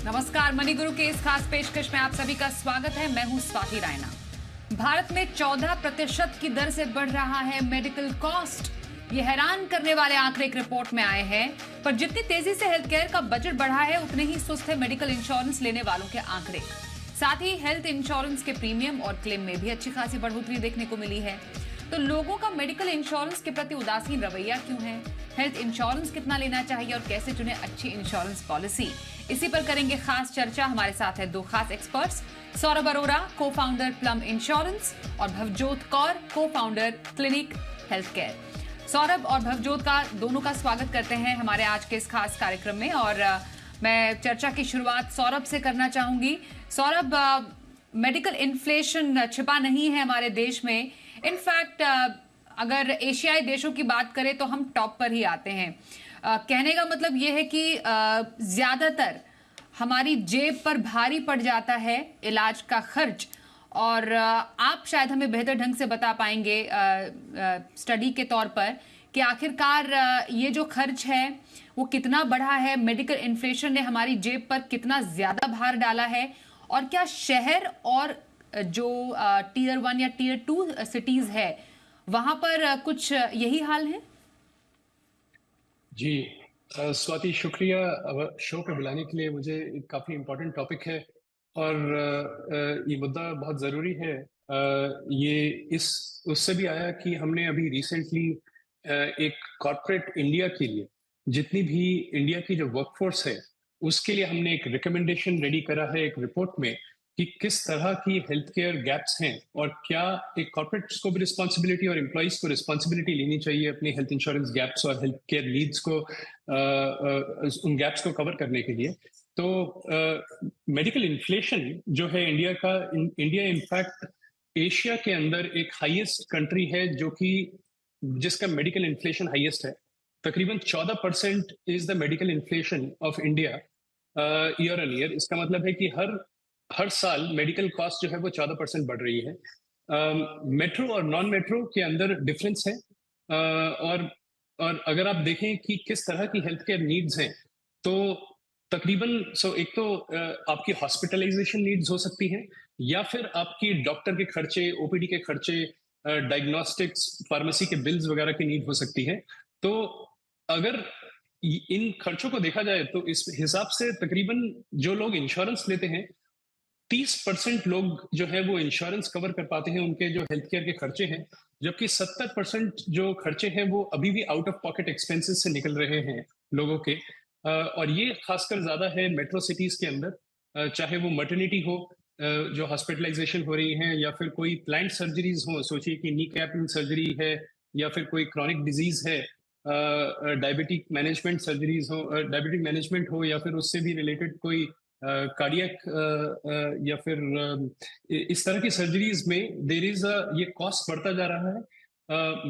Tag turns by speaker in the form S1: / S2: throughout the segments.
S1: नमस्कार, मनी गुरु के इस खास पेशकश में आप सभी का स्वागत है। मैं हूं स्वाति रायना। भारत में 14% की दर से बढ़ रहा है मेडिकल कॉस्ट। ये हैरान करने वाले आंकड़े एक रिपोर्ट में आए हैं। पर जितनी तेजी से हेल्थ केयर का बजट बढ़ा है, उतने ही सुस्त है मेडिकल इंश्योरेंस लेने वालों के आंकड़े। साथ ही हेल्थ इंश्योरेंस के प्रीमियम और क्लेम में भी अच्छी खासी बढ़ोतरी देखने को मिली है। तो लोगों का मेडिकल इंश्योरेंस के प्रति उदासीन रवैया क्यों है? हेल्थ इंश्योरेंस कितना लेना चाहिए और कैसे चुने अच्छी इंश्योरेंस पॉलिसी? इसी पर करेंगे खास चर्चा। हमारे साथ है दो खास एक्सपर्ट्स, सौरभ अरोरा, को फाउंडर प्लम इंश्योरेंस, और भवजोत Kaur, co founder clinic health care. Saurabh और भवजोत का दोनों का स्वागत करते हैं हमारे आज के इस खास कार्यक्रम में। और मैं चर्चा की शुरुआत सौरभ से करना चाहूंगी। सौरभ, मेडिकल इन्फ्लेशन छिपा नहीं है हमारे देश में। इनफैक्ट अगर एशियाई देशों की बात करें तो हम टॉप पर ही आते हैं। कहने का मतलब यह है कि ज्यादातर हमारी जेब पर भारी पड़ जाता है इलाज का खर्च। और आप शायद हमें बेहतर ढंग से बता पाएंगे स्टडी के तौर पर कि आखिरकार ये जो खर्च है वो कितना बढ़ा है, मेडिकल इन्फ्लेशन ने हमारी जेब पर कितना ज्यादा भार डाला है, और क्या शहर और जो टीयर 1 या टीयर 2 सिटीज है वहां पर कुछ यही हाल है?
S2: जी स्वाति, शुक्रिया शो पे बुलाने के लिए। मुझे काफ़ी इम्पोर्टेंट टॉपिक है और ये मुद्दा बहुत ज़रूरी है। ये इस उससे भी आया कि हमने अभी रिसेंटली एक कॉर्पोरेट इंडिया के लिए, जितनी भी इंडिया की जो वर्कफोर्स है उसके लिए हमने एक रिकमेंडेशन रेडी करा है एक रिपोर्ट में कि किस तरह की हेल्थ केयर गैप्स हैं और क्या एक कॉर्पोरेट्स को भी रिस्पॉन्सिबिलिटी और एम्प्लॉइज को रिस्पॉन्सिबिलिटी लेनी चाहिए अपनी हेल्थ इंश्योरेंस गैप्स और हेल्थ केयर नीड्स को, उन गैप्स को कवर करने के लिए। तो मेडिकल इन्फ्लेशन जो है इंडिया का, इंडिया इनफैक्ट एशिया के अंदर एक हाईएस्ट कंट्री है जो कि जिसका मेडिकल इन्फ्लेशन हाईएस्ट है। तकरीबन 14% is the medical inflation of India year on year. इसका मतलब है कि हर साल मेडिकल कॉस्ट जो है वो 14% बढ़ रही है। मेट्रो और नॉन मेट्रो के अंदर डिफरेंस है। और अगर आप देखें कि किस तरह की हेल्थ केयर नीड्स हैं, तो तकरीबन एक तो आपकी हॉस्पिटलाइजेशन नीड्स हो सकती हैं, या फिर आपकी डॉक्टर के खर्चे, ओपीडी के खर्चे, डायग्नोस्टिक्स, फार्मेसी के बिल्स वगैरह की नीड हो सकती है। तो अगर इन खर्चों को देखा जाए तो इस हिसाब से तकरीबन जो लोग इंश्योरेंस लेते हैं, 30% लोग जो है वो इंश्योरेंस कवर कर पाते हैं उनके जो हेल्थ केयर के खर्चे हैं, जबकि 70% जो खर्चे हैं वो अभी भी आउट ऑफ पॉकेट एक्सपेंसेस से निकल रहे हैं लोगों के। और ये खासकर ज्यादा है मेट्रो सिटीज के अंदर, चाहे वो मटर्निटी हो, जो हॉस्पिटलाइजेशन हो रही है, या फिर कोई प्लान्ड सर्जरीज हो। सोचिए कि नी कैप सर्जरी है, या फिर कोई क्रॉनिक डिजीज है, डायबिटिक मैनेजमेंट सर्जरीज हो, डायबिटिक मैनेजमेंट हो, या फिर उससे भी रिलेटेड कोई कार्डियक या फिर इस तरह की सर्जरीज में देर इज ये कॉस्ट बढ़ता जा रहा है।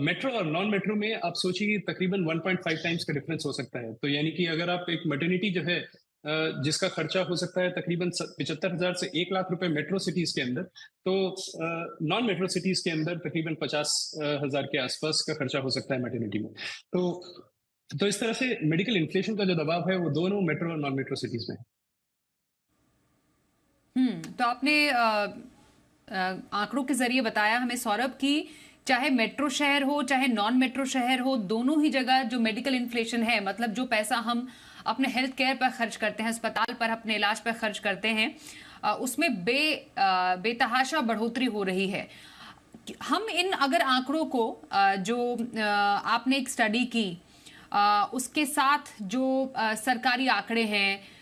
S2: मेट्रो और नॉन मेट्रो में आप सोचिए तकरीबन 1.5 टाइम्स का डिफरेंस हो सकता है। तो यानी कि अगर आप एक मटर्निटी जो है जिसका खर्चा हो सकता है तकरीबन 75,000 से 1 लाख रुपए मेट्रो सिटीज के अंदर, तो नॉन मेट्रो सिटीज के अंदर तकरीबन 50,000 के आसपास का खर्चा हो सकता है मटर्निटी में। तो इस तरह से मेडिकल इन्फ्लेशन का जो दबाव है वो दोनों मेट्रो और नॉन मेट्रो सिटीज में है।
S1: तो आपने आंकड़ों के जरिए बताया हमें सौरभ की चाहे मेट्रो शहर हो चाहे नॉन मेट्रो शहर हो, दोनों ही जगह जो मेडिकल इन्फ्लेशन है, मतलब जो पैसा हम अपने हेल्थ केयर पर खर्च करते हैं, अस्पताल पर अपने इलाज पर खर्च करते हैं, उसमें बेतहाशा बढ़ोतरी हो रही है। हम इन अगर आंकड़ों को जो आपने एक स्टडी की उसके साथ जो सरकारी आंकड़े हैं,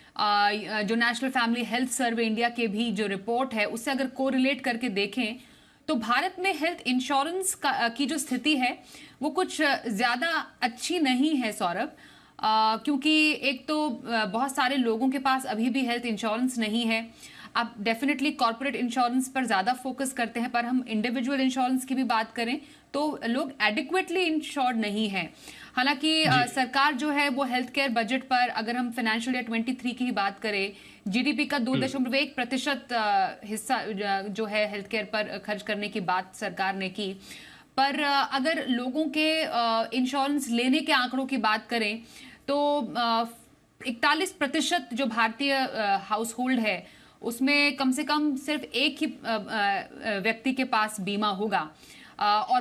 S1: जो national family health survey India के भी जो रिपोर्ट है उससे अगर कोरिलेट करके देखें, तो भारत में हेल्थ इंश्योरेंस की जो स्थिति है वो कुछ ज्यादा अच्छी नहीं है सौरभ। क्योंकि एक तो बहुत सारे लोगों के पास अभी भी हेल्थ इंश्योरेंस नहीं है। आप डेफिनेटली कॉर्पोरेट इंश्योरेंस पर ज्यादा फोकस करते हैं, पर हम इंडिविजुअल इंश्योरेंस की भी बात करें तो लोग एडिक्वेटली इंश्योर्ड नहीं है। हालांकि सरकार जो है वो हेल्थ केयर बजट पर, अगर हम फाइनेंशियल ईयर 23 की ही बात करें, जीडीपी का 2.1% हिस्सा जो है हेल्थ केयर पर खर्च करने की बात सरकार ने की। पर अगर लोगों के इंश्योरेंस लेने के आंकड़ों की बात करें तो 41% जो भारतीय हाउस होल्ड है उसमें कम से कम सिर्फ एक ही व्यक्ति के पास बीमा होगा, और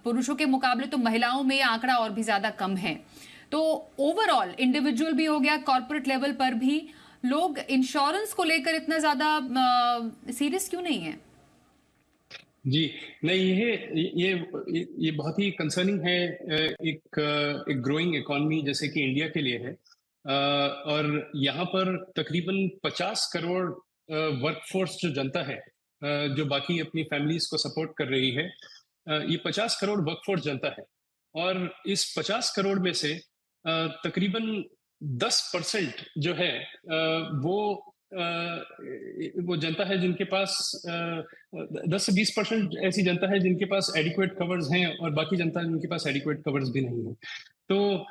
S1: पुरुषों के मुकाबले तो महिलाओं में ये आंकड़ा और भी ज्यादा कम है। तो ओवरऑल इंडिविजुअल भी हो गया, कॉर्पोरेट लेवल पर भी लोग इंश्योरेंस को लेकर इतना ज्यादा सीरियस क्यों नहीं है?
S2: जी नहीं, ये बहुत ही कंसर्निंग है। एक ग्रोइंग इकोनॉमी जैसे कि इंडिया के लिए है, और यहाँ पर तकरीबन 50 करोड़ वर्कफोर्स जो जनता है, जो बाकी अपनी फैमिलीज को सपोर्ट कर रही है, ये 50 करोड़ वर्कफोर्स जनता है। और इस 50 करोड़ में से तकरीबन 10% जो है वो जनता है जिनके पास 10 से 20% ऐसी जनता है जिनके पास एडिक्वेट कवर्स हैं, और बाकी जनता है जिनके पास एडिक्वेट कवर्स भी नहीं है। तो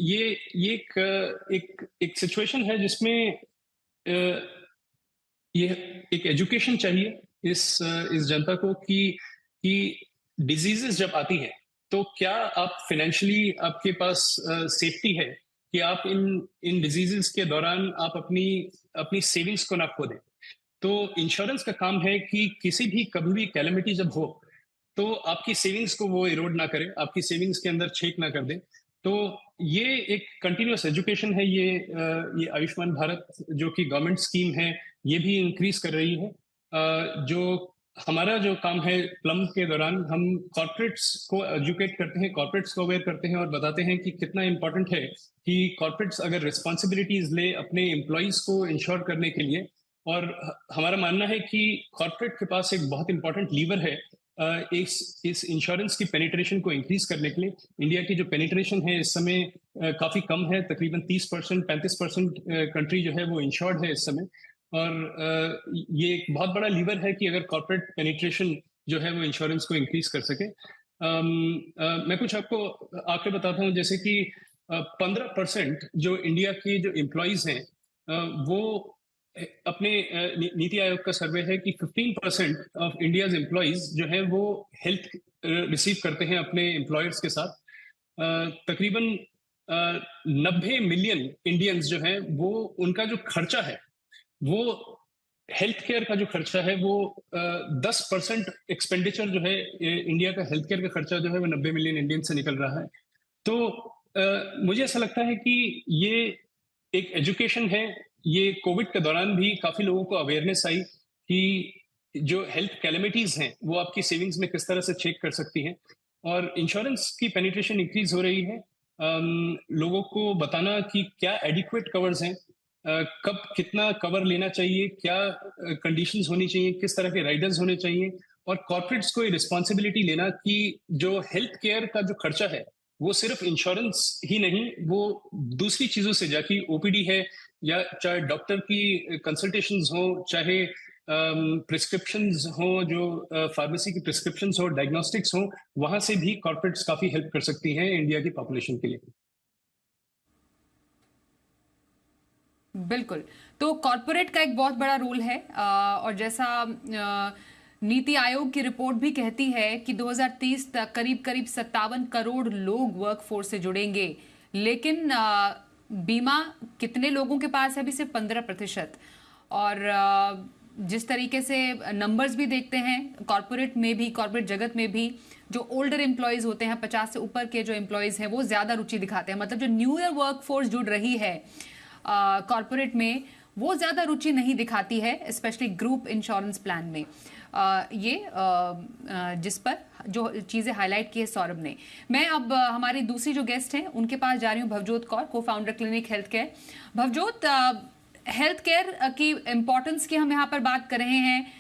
S2: ये एक सिचुएशन है जिसमें ये एक एजुकेशन चाहिए इस जनता को कि डिजीजेस जब आती है तो क्या आप फाइनेंशियली आपके पास सेफ्टी है कि आप इन डिजीजेस के दौरान आप अपनी सेविंग्स को ना खो दें। तो इंश्योरेंस का काम है कि किसी भी कभी भी कैलेमिटी जब हो तो आपकी सेविंग्स को वो इरोड ना करे, आपकी सेविंग्स के अंदर छेक ना कर दे। तो ये एक कंटिन्यूअस एजुकेशन है। ये आयुष्मान भारत जो कि गवर्नमेंट स्कीम है, ये भी इंक्रीज कर रही है। जो हमारा जो काम है प्लम के दौरान, हम कॉर्पोरेट्स को एजुकेट करते हैं, कॉर्पोरेट्स को अवेयर करते हैं और बताते हैं कि कितना इंपॉर्टेंट है कि कॉर्पोरेट्स अगर रिस्पॉन्सिबिलिटीज ले अपने एम्प्लॉयज को इंश्योर करने के लिए। और हमारा मानना है कि कॉर्पोरेट के पास एक बहुत इंपॉर्टेंट लीवर है इस इंश्योरेंस की पेनिट्रेशन को इंक्रीज करने के लिए। इंडिया की जो पेनिट्रेशन है इस समय काफी कम है, तकरीबन 30% 35% कंट्री जो है वो इंश्योर्ड है इस समय। और ये एक बहुत बड़ा लीवर है कि अगर कॉर्पोरेट पेनिट्रेशन जो है वो इंश्योरेंस को इंक्रीज कर सके। मैं कुछ आपको आंकड़े बताता हूँ, जैसे कि 15% जो इंडिया के जो एम्प्लॉयज हैं वो अपने नीति आयोग का सर्वे है कि 15% ऑफ इंडियाज एम्प्लॉयज जो है वो हेल्थ रिसीव करते हैं अपने एम्प्लॉयर्स के साथ। तकरीबन 90 मिलियन इंडियंस जो हैं वो उनका जो खर्चा है वो हेल्थ केयर का जो खर्चा है वो 10% एक्सपेंडिचर जो है इंडिया का हेल्थ केयर का खर्चा जो है वो 90 मिलियन इंडियन से निकल रहा है। तो मुझे ऐसा लगता है कि ये एक एजुकेशन है। ये कोविड के दौरान भी काफी लोगों को अवेयरनेस आई कि जो हेल्थ कैलेमिटीज हैं वो आपकी सेविंग्स में किस तरह से चेक कर सकती हैं, और इंश्योरेंस की पेनिट्रेशन इंक्रीज हो रही है। लोगों को बताना कि क्या एडिक्वेट कवर्स हैं, कब कितना कवर लेना चाहिए, क्या कंडीशंस होनी चाहिए, किस तरह के राइडर्स होने चाहिए, और कॉर्पोरेट्स को ये रिस्पॉन्सिबिलिटी लेना कि जो हेल्थ केयर का जो खर्चा है वो सिर्फ इंश्योरेंस ही नहीं, वो दूसरी चीजों से, जाकि ओपीडी है या चाहे डॉक्टर की कंसल्टेशंस हो, चाहे प्रिस्क्रिप्शंस हो, जो फार्मेसी की प्रिस्क्रिप्शंस हो, डायग्नोस्टिक्स हो, वहां से भी कॉर्पोरेट्स काफी हेल्प कर सकती हैं इंडिया की पॉपुलेशन के लिए।
S1: बिल्कुल। तो कॉर्पोरेट का एक बहुत बड़ा रोल है, और जैसा नीति आयोग की रिपोर्ट भी कहती है कि 2030 तक करीब करीब 57 करोड़ लोग वर्कफोर्स से जुड़ेंगे, लेकिन बीमा कितने लोगों के पास है अभी सिर्फ 15%। और जिस तरीके से नंबर्स भी देखते हैं कॉर्पोरेट में भी, कॉर्पोरेट जगत में भी, जो ओल्डर एम्प्लॉयज होते हैं 50 से ऊपर के जो एम्प्लॉयज हैं वो ज्यादा रुचि दिखाते हैं। मतलब जो न्यू ईयर वर्कफोर्स जुड़ रही है कॉर्पोरेट में वो ज्यादा रुचि नहीं दिखाती है, स्पेशली ग्रुप इंश्योरेंस प्लान में। जिस पर जो चीजें हाईलाइट की है सौरभ ने। मैं अब हमारी दूसरी जो गेस्ट हैं उनके पास जा रही हूँ, Bhavjot Kaur, co founder clinic health care. Bhavjot, health care की इम्पोर्टेंस की हम यहाँ पर बात कर रहे हैं।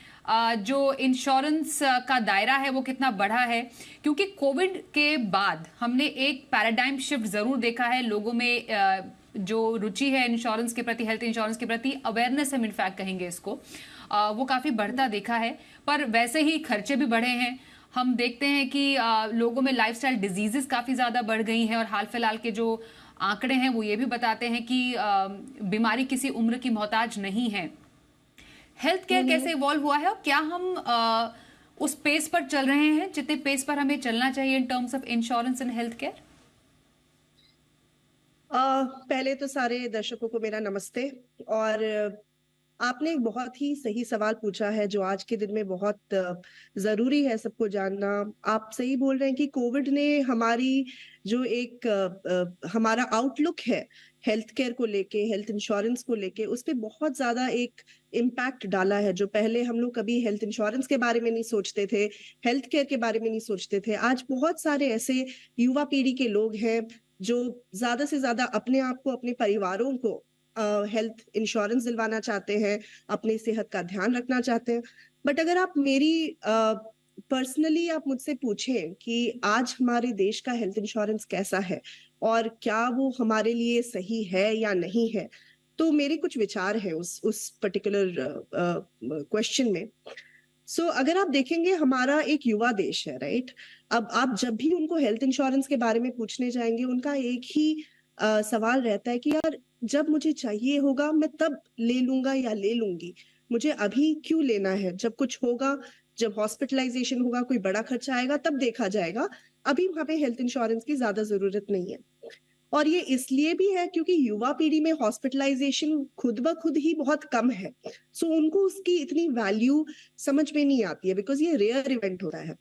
S1: जो इंश्योरेंस का दायरा है वो कितना बढ़ा है, क्योंकि कोविड के बाद हमने एक पैराडाइम शिफ्ट जरूर देखा है। लोगों में जो रुचि है इंश्योरेंस के प्रति, हेल्थ इंश्योरेंस के प्रति, अवेयरनेस हम इनफैक्ट कहेंगे इसको, वो काफी बढ़ता देखा है। पर वैसे ही खर्चे भी बढ़े हैं। हम देखते हैं कि लोगों में लाइफस्टाइल डिजीजेस काफी ज्यादा बढ़ गई हैं, और हाल फिलहाल के जो आंकड़े हैं वो ये भी बताते हैं कि बीमारी किसी उम्र की मोहताज नहीं है। हेल्थ केयर कैसे इवॉल्व हुआ है, और क्या हम उस पेस पर चल रहे हैं जितने पेस पर हमें चलना चाहिए in terms of insurance and health care?
S3: पहले तो सारे दर्शकों को मेरा नमस्ते। और आपने एक बहुत ही सही सवाल पूछा है जो आज के दिन में बहुत जरूरी है सबको जानना। आप सही बोल रहे हैं कि कोविड ने हमारी जो एक हमारा आउटलुक है हेल्थ केयर को लेके, हेल्थ इंश्योरेंस को लेके, उस पे बहुत ज्यादा एक इम्पैक्ट डाला है। जो पहले हम लोग कभी हेल्थ इंश्योरेंस के बारे में नहीं सोचते थे, हेल्थ केयर के बारे में नहीं सोचते थे, आज बहुत सारे ऐसे युवा पीढ़ी के लोग हैं जो ज्यादा से ज्यादा अपने आप को, अपने परिवारों को हेल्थ इंश्योरेंस दिलवाना चाहते हैं, अपनी सेहत का ध्यान रखना चाहते हैं। बट अगर आप मेरी पर्सनली आप मुझसे पूछें कि आज हमारे देश का हेल्थ इंश्योरेंस कैसा है और क्या वो हमारे लिए सही है या नहीं है, तो मेरे कुछ विचार हैं उस पर्टिकुलर क्वेश्चन में। अगर आप देखेंगे, हमारा एक युवा देश है, राइट? अब आप जब भी उनको हेल्थ इंश्योरेंस के बारे में पूछने जाएंगे, उनका एक ही सवाल रहता है कि यार जब मुझे चाहिए होगा मैं तब ले लूंगा या ले लूंगी, मुझे अभी क्यों लेना है? जब कुछ होगा, जब हॉस्पिटलाइजेशन होगा, कोई बड़ा खर्चा आएगा तब देखा जाएगा, अभी वहां पे हेल्थ इंश्योरेंस की ज्यादा जरूरत नहीं है। और ये इसलिए भी है क्योंकि युवा पीढ़ी में हॉस्पिटलाइजेशन खुद ब खुद ही बहुत कम है। उनको उसकी इतनी वैल्यू समझ में नहीं आती है, बिकॉज ये रेयर इवेंट होता है।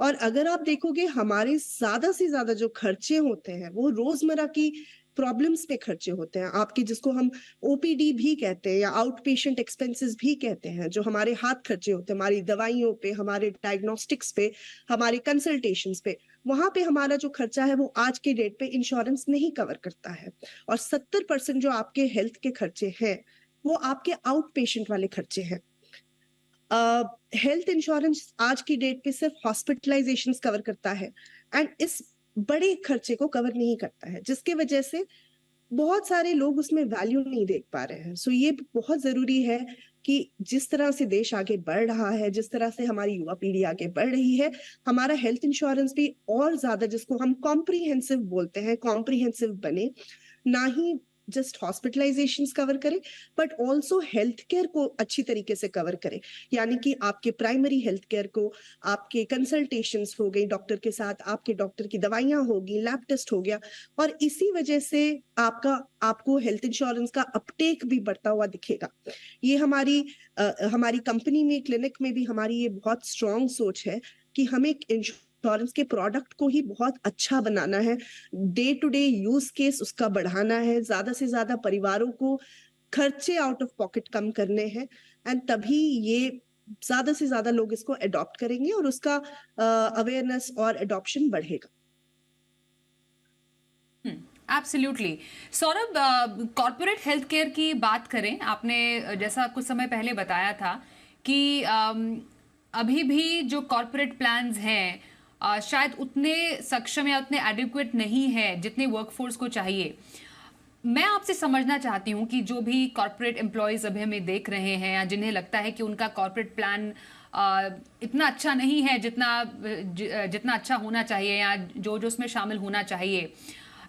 S3: और अगर आप देखोगे, हमारे ज्यादा से ज्यादा जो खर्चे होते हैं वो रोजमर्रा की प्रॉब्लम्स पे खर्चे होते हैं, आपके जिसको हम ओपीडी भी कहते हैं या आउट पेशेंट एक्सपेंसेस भी कहते हैं, जो हमारे हाथ खर्चे होते हैं, हमारी दवाइयों पे, हमारे डायग्नोस्टिक्स पे, हमारे कंसल्टेशंस पे। वहां पे हमारा जो खर्चा है वो आज के डेट पे इंश्योरेंस नहीं कवर करता है। और 70% जो आपके हेल्थ के खर्चे हैं वो आपके आउट पेशेंट वाले खर्चे हैं। हेल्थ इंश्योरेंस आज की डेट पे सिर्फ हॉस्पिटलाइजेशन कवर करता है एंड इस बड़े खर्चे को कवर नहीं करता है, जिसके वजह से बहुत सारे लोग उसमें वैल्यू नहीं देख पा रहे हैं। ये बहुत जरूरी है कि जिस तरह से देश आगे बढ़ रहा है, जिस तरह से हमारी युवा पीढ़ी आगे बढ़ रही है, हमारा हेल्थ इंश्योरेंस भी और ज्यादा, जिसको हम कॉम्प्रिहेंसिव बोलते हैं, कॉम्प्रिहेंसिव बने। ना ही जस्ट हॉस्पिटलाइजेशन कवर करे बट ऑल्सो हेल्थ केयर को अच्छी तरीके से कवर करे। यानी कि आपके प्राइमरी हेल्थ केयर को, आपके कंसल्टेशंस हो गई डॉक्टर के साथ, आपके डॉक्टर की दवाइयां होगी, लैब टेस्ट हो गया। और इसी वजह से आपको हेल्थ इंश्योरेंस का अपटेक भी बढ़ता हुआ दिखेगा। ये हमारी कंपनी में, क्लिनिक में भी हमारी ये बहुत स्ट्रॉन्ग सोच है कि हमें इंश्योरेंस के प्रोडक्ट को ही बहुत अच्छा बनाना है, day to day use case उसका बढ़ाना है, ज्यादा से ज्यादा परिवारों को खर्चे आउट ऑफ पॉकेट कम करने हैं। एंड तभी ये ज्यादा से ज्यादा लोग इसको अडॉप्ट करेंगे और उसका अवेयरनेस और अडॉप्शन बढ़ेगा।
S1: Absolutely. Saurabh, corporate health care की बात करें, आपने जैसा कुछ समय पहले बताया था कि अभी भी जो कॉर्पोरेट प्लान्स हैं शायद उतने सक्षम या उतने एडिक्वेट नहीं है जितने वर्कफोर्स को चाहिए। मैं आपसे समझना चाहती हूँ कि जो भी कॉर्पोरेट एम्प्लॉयज अभी हमें देख रहे हैं या जिन्हें लगता है कि उनका कॉर्पोरेट प्लान इतना अच्छा नहीं है जितना अच्छा होना चाहिए या जो उसमें शामिल होना चाहिए,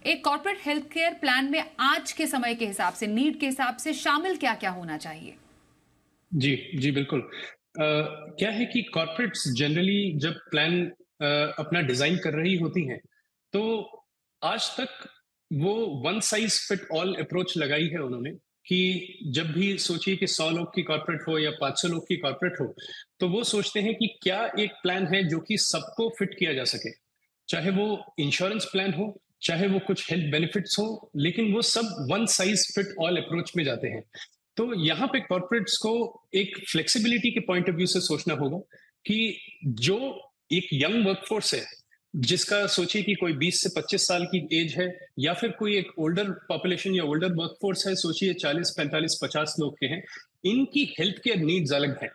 S1: एक कॉर्पोरेट हेल्थ केयर प्लान में आज के समय के हिसाब से, नीड के हिसाब से शामिल क्या क्या होना चाहिए?
S2: जी जी, बिल्कुल। क्या है कि कॉर्पोरेट्स जनरली जब प्लान अपना डिजाइन कर रही होती हैं, तो आज तक वो one size fit all approach लगाई है उन्होंने कि जब भी सोचिए कि 100 लोग की कॉर्पोरेट हो या 500 लोग की कॉर्पोरेट हो, तो वो सोचते हैं कि क्या एक प्लान है जो कि सबको फिट किया जा सके, चाहे वो इंश्योरेंस प्लान हो, चाहे वो कुछ हेल्थ बेनिफिट्स हो, लेकिन वो सब one size fit all approach में जाते हैं। तो यहाँ पे कॉर्पोरेट्स को एक फ्लेक्सिबिलिटी के पॉइंट ऑफ व्यू से सोचना होगा कि जो एक यंग वर्कफोर्स है, जिसका सोचिए कि कोई 20 से 25 साल की एज है, या फिर कोई एक ओल्डर पॉपुलेशन या ओल्डर वर्कफोर्स है, सोचिए 40, 45, 50 लोग के हैं, इनकी हेल्थ केयर नीड्स अलग हैं।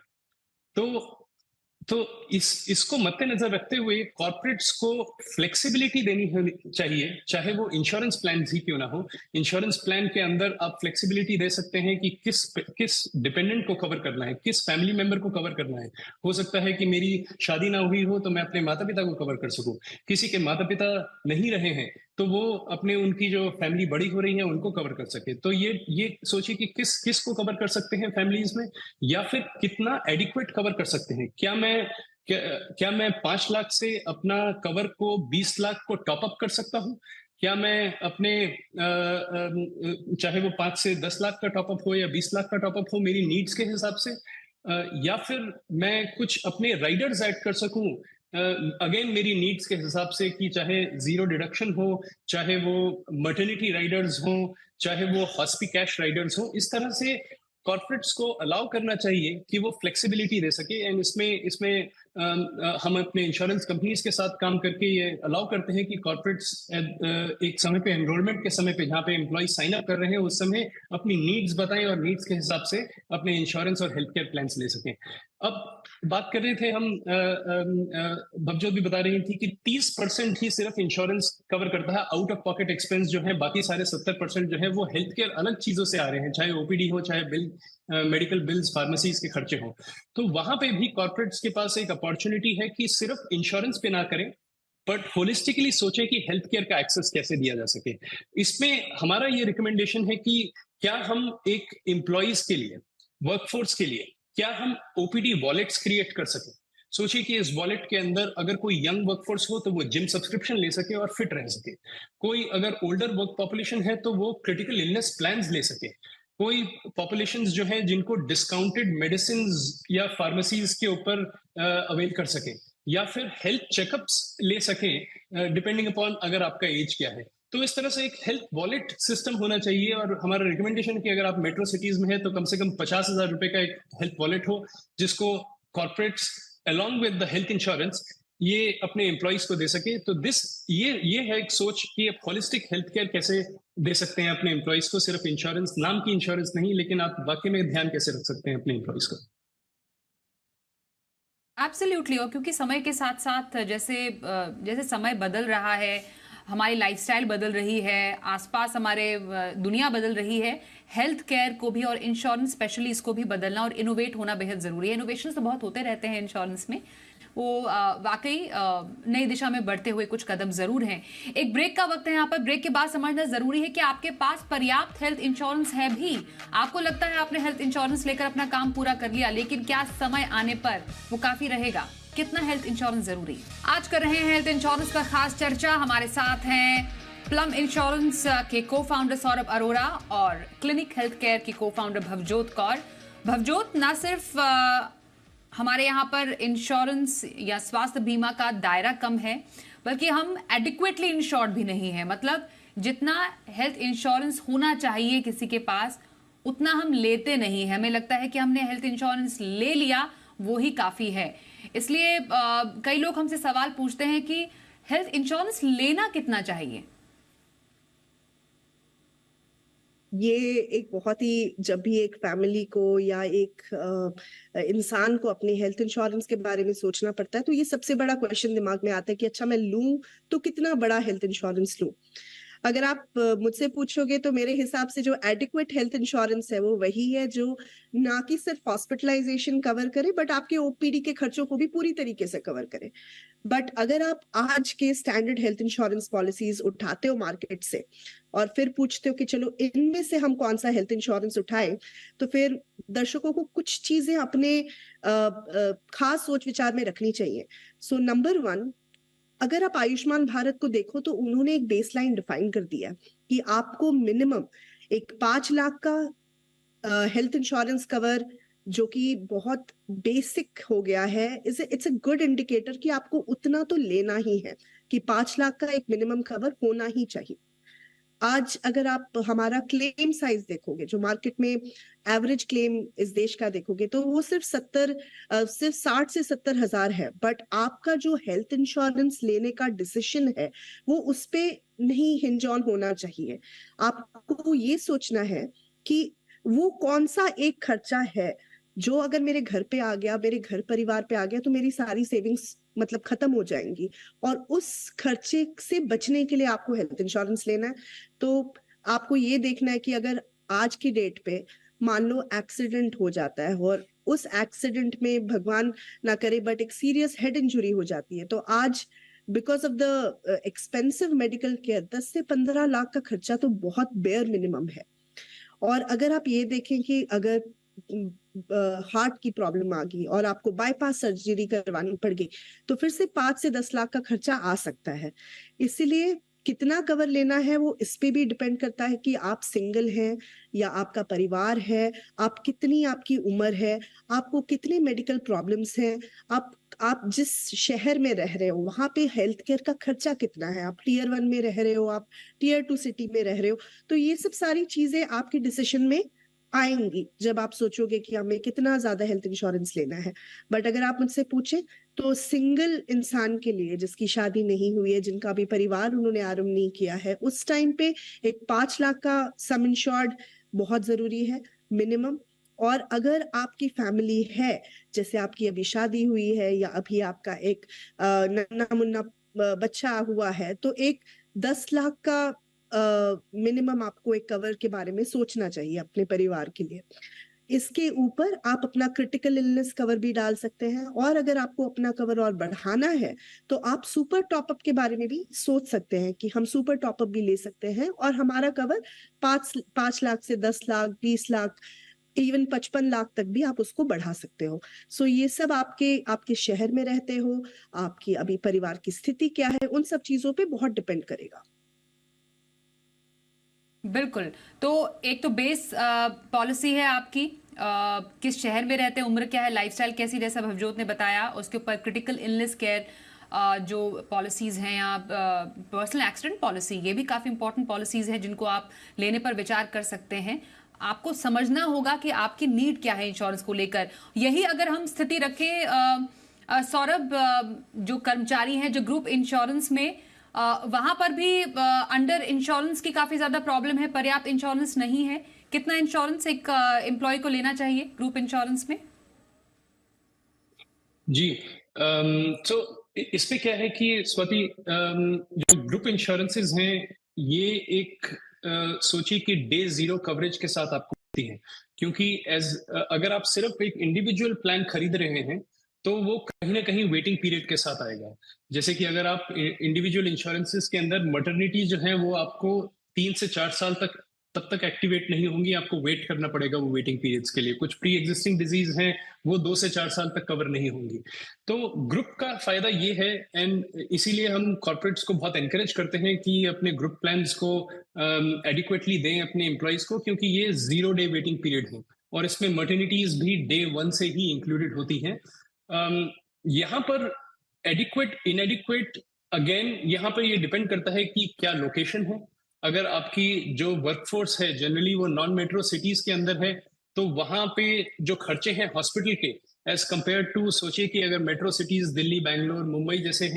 S2: तो इसको मद्देनजर रखते हुए कॉर्पोरेट्स को फ्लेक्सिबिलिटी देनी चाहिए, चाहे वो इंश्योरेंस प्लान ही क्यों ना हो। इंश्योरेंस प्लान के अंदर आप फ्लेक्सिबिलिटी दे सकते हैं कि किस डिपेंडेंट को कवर करना है, किस फैमिली मेंबर को कवर करना है। हो सकता है कि मेरी शादी ना हुई हो तो मैं अपने माता पिता को कवर कर सकूं, किसी के माता पिता नहीं रहे हैं तो वो अपने उनकी जो फैमिली बड़ी हो रही है उनको कवर कर सके। तो ये सोचिए कि किस को कवर कर सकते हैं फैमिलीज में, या फिर कितना एडिक्वेट कवर कर सकते हैं। क्या मैं 5 लाख से अपना कवर को 20 लाख को टॉप अप कर सकता हूँ? क्या मैं अपने चाहे वो 5 से 10 लाख का टॉपअप हो या 20 लाख का टॉपअप हो मेरी नीड्स के हिसाब से, या फिर मैं कुछ अपने राइडर्स ऐड कर सकूं अगेन मेरी नीड्स के हिसाब से, कि चाहे जीरो डिडक्शन हो, चाहे वो मटर्निटी राइडर्स हो, चाहे वो हॉस्पी कैश राइडर्स हो। इस तरह से कॉर्पोरेट्स को अलाउ करना चाहिए कि वो फ्लेक्सिबिलिटी दे सके। एंड इसमें इसमें हम अपने इंश्योरेंस कंपनीज के साथ काम करके ये अलाउ करते हैं कि कॉर्पोरेट्स एक समय पे एनरोलमेंट के समय पे जहाँ पे एम्प्लॉय साइन अप कर रहे हैं उस समय अपनी नीड्स बताएं और नीड्स के हिसाब से अपने इंश्योरेंस और हेल्थ केयर प्लान्स ले सकें। अब बात कर रहे थे हम, भवजोत भी बता रही थी कि 30% ही सिर्फ इंश्योरेंस कवर करता है, आउट ऑफ पॉकेट एक्सपेंस जो है बाकी सारे 70% जो है वो हेल्थ केयर अलग चीजों से आ रहे हैं, चाहे ओपीडी हो, चाहे बिल मेडिकल बिल्स, फार्मेसीज के खर्चे हो। तो वहां पे भी कॉर्पोरेट्स के पास एक अपॉर्चुनिटी है कि सिर्फ इंश्योरेंस पे ना करें बट होलिस्टिकली सोचें कि हेल्थ केयर का एक्सेस कैसे दिया जा सके। इसमें हमारा ये रिकमेंडेशन है कि क्या हम एक एम्प्लॉयज के लिए, वर्कफोर्स के लिए, क्या हम ओपीडी वॉलेट्स क्रिएट कर सकें। सोचिए कि इस वॉलेट के अंदर अगर कोई यंग वर्कफोर्स हो तो वो जिम सब्सक्रिप्शन ले सके और फिट रह सके, कोई अगर ओल्डर वर्क पॉपुलेशन है तो वो क्रिटिकल इलनेस प्लान्स ले सके, कोई पॉपुलेशंस जो है जिनको डिस्काउंटेड मेडिसिन या फार्मेसीज के ऊपर अवेल कर सके, या फिर हेल्थ चेकअप्स ले सके डिपेंडिंग अपॉन अगर आपका एज क्या है। तो इस तरह से एक हेल्थ वॉलेट सिस्टम होना चाहिए। और हमारा रिकमेंडेशन है कि अगर आप मेट्रो सिटीज में है तो कम से कम 50,000 रुपए का एक हेल्थ वॉलेट हो जिसको corporates along with the health insurance ये अपने एम्प्लॉइज को दे सके। तो ये है एक सोच कि आप होलिस्टिक हेल्थ केयर कैसे दे सकते हैं अपने एम्प्लॉइज को, सिर्फ इंश्योरेंस, नाम की इंश्योरेंस नहीं, लेकिन आप वाकई में ध्यान कैसे रख सकते हैं अपने एम्प्लॉइज को।
S1: एब्सोल्युटली। और क्योंकि समय के साथ साथ जैसे जैसे समय बदल रहा है, हमारी लाइफस्टाइल बदल रही है, आसपास हमारे दुनिया बदल रही है, हेल्थ केयर को भी और इंश्योरेंस स्पेशली इसको भी बदलना और इनोवेट होना बेहद ज़रूरी है। इनोवेशन तो बहुत होते रहते हैं इंश्योरेंस में, वो वाकई नई दिशा में बढ़ते हुए कुछ कदम जरूर हैं। एक ब्रेक का वक्त है यहाँ पर। ब्रेक के बाद समझना जरूरी है कि आपके पास पर्याप्त हेल्थ इंश्योरेंस है भी। आपको लगता है आपने हेल्थ इंश्योरेंस लेकर अपना काम पूरा कर लिया, लेकिन क्या समय आने पर वो काफी रहेगा? कितना हेल्थ इंश्योरेंस जरूरी? आज कर रहे हैं हेल्थ इंश्योरेंस पर खास चर्चा। हमारे साथ हैं प्लम इंश्योरेंस के को फाउंडर सौरभ अरोड़ा और क्लिनिक हेल्थ केयर की को फाउंडर भवजोत कौर। भवजोत, ना सिर्फ हमारे यहाँ पर इंश्योरेंस या स्वास्थ्य बीमा का दायरा कम है, बल्कि हम एडिक्वेटली इंश्योर्ड भी नहीं है। मतलब जितना हेल्थ इंश्योरेंस होना चाहिए किसी के पास उतना हम लेते नहीं है। हमें लगता है कि हमने हेल्थ इंश्योरेंस ले लिया वो ही काफी है। इसलिए कई लोग हमसे सवाल पूछते हैं कि हेल्थ इंश्योरेंस लेना कितना चाहिए।
S3: ये एक बहुत ही, जब भी एक फैमिली को या एक इंसान को अपनी हेल्थ इंश्योरेंस के बारे में सोचना पड़ता है तो ये सबसे बड़ा क्वेश्चन दिमाग में आता है कि अच्छा मैं लूं तो कितना बड़ा हेल्थ इंश्योरेंस लूं। अगर आप मुझसे पूछोगे तो मेरे हिसाब से जो एडिक्वेट हेल्थ इंश्योरेंस है वो वही है जो ना कि सिर्फ हॉस्पिटलाइजेशन कवर करे बट आपके ओपीडी के खर्चों को भी पूरी तरीके से कवर करे। बट अगर आप आज के स्टैंडर्ड हेल्थ इंश्योरेंस पॉलिसीज उठाते हो मार्केट से और फिर पूछते हो कि चलो इनमें से हम कौन सा हेल्थ इंश्योरेंस उठाएं, तो फिर दर्शकों को कुछ चीजें अपने खास सोच विचार में रखनी चाहिए। सो नंबर 1, अगर आप आयुष्मान भारत को देखो तो उन्होंने एक बेसलाइन डिफाइन कर दिया कि आपको मिनिमम एक 5 लाख का हेल्थ इंश्योरेंस कवर, जो कि बहुत बेसिक हो गया है, इट्स अ गुड इंडिकेटर कि आपको उतना तो लेना ही है कि 5 लाख का एक मिनिमम कवर होना ही चाहिए। आज अगर आप हमारा क्लेम साइज देखोगे, जो मार्केट में एवरेज क्लेम इस देश का देखोगे, तो वो सिर्फ 60 से 70 हजार है। बट आपका जो हेल्थ इंश्योरेंस लेने का डिसीजन है वो उस पे नहीं हिंज ऑन होना चाहिए। आपको ये सोचना है कि वो कौन सा एक खर्चा है जो अगर मेरे घर पे आ गया, मेरे घर परिवार पे आ गया, तो मेरी सारी सेविंग्स मतलब खत्म हो जाएंगी, और उस खर्चे से बचने के लिए आपको हेल्थ इंश्योरेंस लेना है। तो आपको ये देखना है कि अगर आज की डेट पे मान लो एक्सीडेंट हो जाता है और उस एक्सीडेंट में भगवान ना करे बट एक सीरियस हेड इंजुरी हो जाती है, तो आज because of the expensive medical care 10 से 15 लाख का खर्चा तो बहुत बेयर मिनिमम है। और अगर आप ये देखें कि अगर हार्ट की प्रॉब्लम आ गई और आपको बाईपास सर्जरी करवानी पड़ गई तो फिर से 5 से 10 लाख का खर्चा आ सकता है। इसीलिए कितना कवर लेना है वो इस पे भी डिपेंड करता है कि आप सिंगल हैं या आपका परिवार है, आप कितनी आपकी उम्र है, आपको कितने मेडिकल प्रॉब्लम्स हैं, आप जिस शहर में रह रहे हो वहां पे हेल्थ केयर का खर्चा कितना है, आप टियर 1 में रह रहे हो, आप टियर 2 सिटी में रह रहे हो, तो ये सब सारी चीजें आपके डिसीजन में आएंगी जब आप सोचोगे कि हमें कितना ज्यादा हेल्थ इंश्योरेंस लेना है। बट अगर आप मुझसे पूछें तो सिंगल इंसान के लिए जिसकी शादी नहीं हुई है, जिनका भी परिवार उन्होंने आरंभ नहीं किया है, उस टाइम पे एक 5 लाख का सम इंश्योर्ड बहुत जरूरी है मिनिमम। और अगर आपकी फैमिली है, जैसे आपकी अभी शादी हुई है या अभी आपका एक नन्हा मुन्ना बच्चा हुआ है, तो एक 10 लाख का मिनिमम आपको एक कवर के बारे में सोचना चाहिए अपने परिवार के लिए। इसके ऊपर आप अपना क्रिटिकल इलनेस कवर भी डाल सकते हैं, और अगर आपको अपना कवर और बढ़ाना है तो आप सुपर टॉपअप के बारे में भी सोच सकते हैं कि हम सुपर टॉपअप भी ले सकते हैं और हमारा कवर 5 लाख से 10 लाख, 20 लाख, इवन 55 लाख तक भी आप उसको बढ़ा सकते हो। सो ये सब आपके शहर में रहते हो, आपकी अभी परिवार की स्थिति क्या है, उन सब चीजों पे बहुत डिपेंड करेगा।
S1: बिल्कुल। तो एक तो बेस पॉलिसी है आपकी, किस शहर में रहते हैं, उम्र क्या है, लाइफस्टाइल कैसी, जैसा भवजोत ने बताया। उसके ऊपर क्रिटिकल इलनेस केयर जो पॉलिसीज हैं, या पर्सनल एक्सीडेंट पॉलिसी, ये भी काफी इंपॉर्टेंट पॉलिसीज हैं जिनको आप लेने पर विचार कर सकते हैं। आपको समझना होगा कि आपकी नीड क्या है इंश्योरेंस को लेकर। यही अगर हम स्थिति रखें सौरभ, जो कर्मचारी हैं जो ग्रुप इंश्योरेंस में, वहां पर भी अंडर इंश्योरेंस की काफी ज्यादा प्रॉब्लम है, पर्याप्त इंश्योरेंस नहीं है। कितना इंश्योरेंस एक एम्प्लॉय को लेना चाहिए ग्रुप इंश्योरेंस में?
S2: जी, तो इस पे क्या है कि स्वाति, जो ग्रुप इंश्योरेंसेस हैं ये एक सोचिए कि डे जीरो कवरेज के साथ आपको मिलती है, क्योंकि अगर आप सिर्फ एक इंडिविजुअल प्लान खरीद रहे हैं तो वो कहीं ना कहीं वेटिंग पीरियड के साथ आएगा। जैसे कि अगर आप इंडिविजुअल इंश्योरेंसेस के अंदर मटर्निटी जो है वो आपको 3 से 4 साल तब तक एक्टिवेट नहीं होंगी, आपको वेट करना पड़ेगा वो वेटिंग पीरियड्स के लिए। कुछ प्री एग्जिस्टिंग डिजीज हैं वो 2 से 4 साल तक कवर नहीं होंगी। तो ग्रुप का फायदा ये है, एंड इसीलिए हम कॉर्पोरेट्स को बहुत एनकरेज करते हैं कि अपने ग्रुप प्लान्स को एडिक्वेटली दें अपने एम्प्लॉयज को, क्योंकि ये 0 डे वेटिंग पीरियड है और इसमें मटर्निटीज भी डे 1 से ही इंक्लूडेड होती हैं। यहाँ पर एडिक्वेट इनएडिक्वेट, अगेन यहाँ पर ये डिपेंड करता है कि क्या लोकेशन है। अगर आपकी जो वर्कफोर्स है जनरली वो नॉन मेट्रो सिटीज के अंदर है, तो वहां पे जो खर्चे हैं हॉस्पिटल के, एज कंपेयर टू, सोचिए कि अगर मेट्रो सिटीज दिल्ली, बैंगलोर, मुंबई जैसे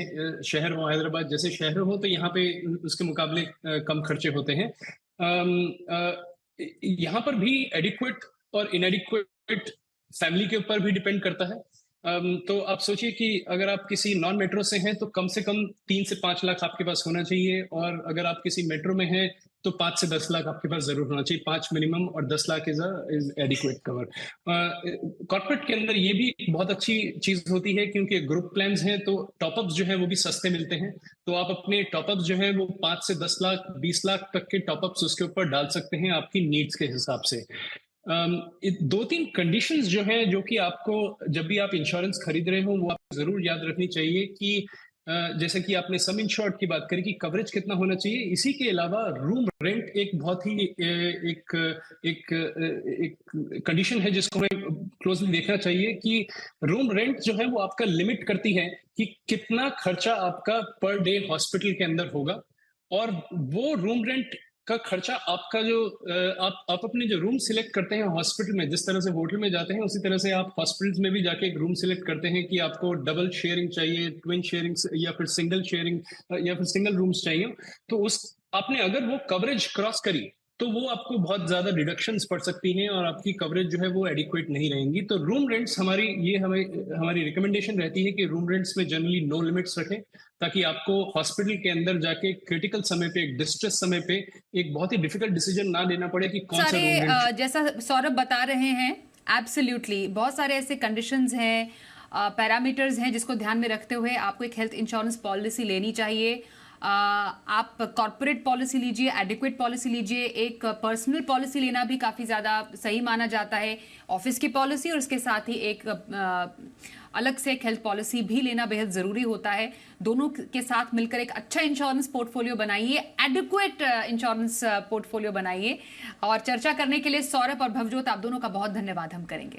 S2: शहर हो, हैदराबाद जैसे शहर हो, तो यहाँ पे उसके मुकाबले कम खर्चे होते हैं। यहाँ पर भी एडिक्वेट और इनएडिक्वेट फैमिली के ऊपर भी डिपेंड करता है। तो आप सोचिए कि अगर आप किसी नॉन मेट्रो से हैं तो कम से कम 3 से 5 लाख आपके पास होना चाहिए, और अगर आप किसी मेट्रो में हैं तो 5 से 10 लाख आपके पास जरूर होना चाहिए। 5 मिनिमम और 10 lakh is adequate cover. Corporate के अंदर ये भी बहुत अच्छी चीज होती है, क्योंकि ग्रुप प्लान्स हैं तो टॉपअप्स जो है वो भी सस्ते मिलते हैं। तो आप अपने टॉपअप्स जो है वो 5 से 10 लाख, 20 लाख तक के टॉपअप्स उसके ऊपर डाल सकते हैं आपकी नीड्स के हिसाब से। 2-3 कंडीशंस जो हैं जो कि आपको जब भी आप इंश्योरेंस खरीद रहे हो वो आपको जरूर याद रखनी चाहिए कि जैसे कि आपने सम इंश्योर्ड की बात करी कि कवरेज कितना होना चाहिए, इसी के अलावा रूम रेंट एक बहुत ही एक कंडीशन है जिसको हमें क्लोजली देखना चाहिए कि रूम रेंट जो है वो आपका लिमिट करती है कि कितना खर्चा आपका पर डे हॉस्पिटल के अंदर होगा। और वो रूम रेंट का खर्चा आपका जो आप अपने जो रूम सिलेक्ट करते हैं हॉस्पिटल में, जिस तरह से होटल में जाते हैं उसी तरह से आप हॉस्पिटल्स में भी जाके एक रूम सिलेक्ट करते हैं कि आपको डबल शेयरिंग चाहिए, ट्विन शेयरिंग, या फिर सिंगल शेयरिंग, या फिर सिंगल रूम्स चाहिए। तो उस आपने अगर वो कवरेज क्रॉस करी तो वो आपको बहुत ज्यादा डिडक्शंस पड़ सकती हैं और आपकी कवरेज जो है वो एडिक्वेट नहीं रहेंगी। तो रूम रेंट्स हमारी रिकमेंडेशन रहती है कि रूम रेंट्स में जनरली नो लिमिट्स रखें, ताकि आपको हॉस्पिटल के अंदर जाके क्रिटिकल समय पे, एक डिस्ट्रेस समय पे एक बहुत ही डिफिकल्ट डिसीजन ना लेना पड़े कि कौन सा रूम रेंट।
S1: जैसा सौरभ बता रहे हैं, एब्सोल्युटली बहुत सारे ऐसे कंडीशंस हैं, पैरामीटर्स हैं जिसको ध्यान में रखते हुए आपको एक हेल्थ इंश्योरेंस पॉलिसी लेनी चाहिए। आप कॉर्पोरेट पॉलिसी लीजिए, एडिक्वेट पॉलिसी लीजिए, एक पर्सनल पॉलिसी लेना भी काफ़ी ज़्यादा सही माना जाता है, ऑफिस की पॉलिसी और उसके साथ ही एक अलग से एक हेल्थ पॉलिसी भी लेना बेहद ज़रूरी होता है। दोनों के साथ मिलकर एक अच्छा इंश्योरेंस पोर्टफोलियो बनाइए, एडिक्वेट इंश्योरेंस पोर्टफोलियो बनाइए। और चर्चा करने के लिए सौरभ और भवजोत, आप दोनों का बहुत धन्यवाद हम करेंगे।